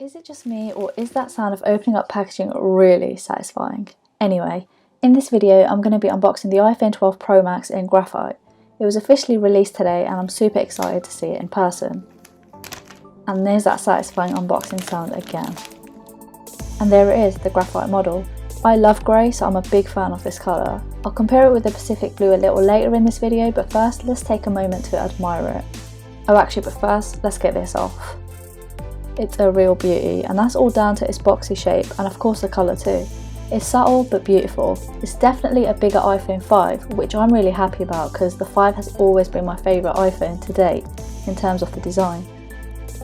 Is it just me, or is that sound of opening up packaging really satisfying? Anyway, in this video I'm going to be unboxing the iPhone 12 Pro Max in graphite. It was officially released today and I'm super excited to see it in person. And there's that satisfying unboxing sound again. And there it is, the graphite model. I love grey, so I'm a big fan of this colour. I'll compare it with the Pacific Blue a little later in this video, but first let's take a moment to admire it. Oh actually, but first let's get this off. It's a real beauty, and that's all down to its boxy shape and of course the colour too. It's subtle but beautiful. It's definitely a bigger iPhone 5, which I'm really happy about because the 5 has always been my favourite iPhone to date in terms of the design.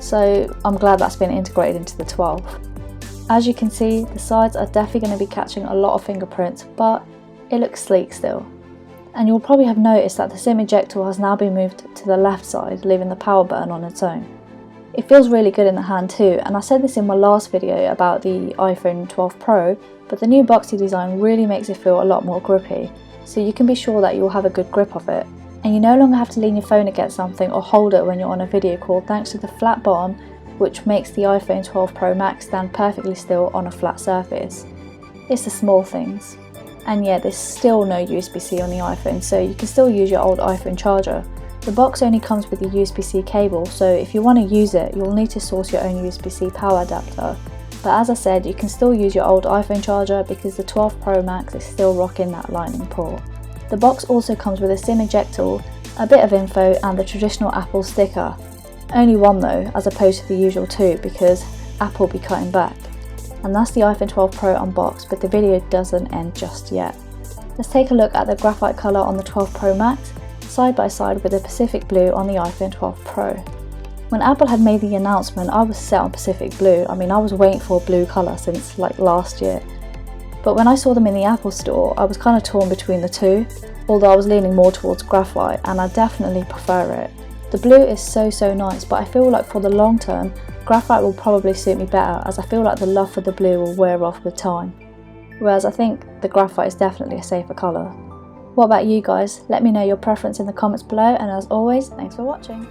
So I'm glad that's been integrated into the 12. As you can see, the sides are definitely going to be catching a lot of fingerprints, but it looks sleek still. And you'll probably have noticed that the SIM ejector has now been moved to the left side, leaving the power button on its own. It feels really good in the hand too, and I said this in my last video about the iPhone 12 Pro, but the new boxy design really makes it feel a lot more grippy, so you can be sure that you'll have a good grip of it. And you no longer have to lean your phone against something or hold it when you're on a video call thanks to the flat bottom, which makes the iPhone 12 Pro Max stand perfectly still on a flat surface. It's the small things. And yeah, there's still no USB-C on the iPhone, so you can still use your old iPhone charger. The box only comes with a USB-C cable, so if you want to use it, you'll need to source your own USB-C power adapter. But as I said, you can still use your old iPhone charger because the 12 Pro Max is still rocking that lightning port. The box also comes with a SIM ejector, a bit of info and the traditional Apple sticker. Only one though, as opposed to the usual two, because Apple be cutting back. And that's the iPhone 12 Pro unboxed, but the video doesn't end just yet. Let's take a look at the graphite colour on the 12 Pro Max, side by side with the Pacific Blue on the iPhone 12 Pro. When Apple had made the announcement, I was set on Pacific Blue. I mean, I was waiting for a blue colour since like last year. But when I saw them in the Apple store, I was kind of torn between the two, although I was leaning more towards graphite, and I definitely prefer it. The blue is so nice, but I feel like for the long term, graphite will probably suit me better, as I feel like the love for the blue will wear off with time. Whereas I think the graphite is definitely a safer colour. What about you guys? Let me know your preference in the comments below, and as always, thanks for watching.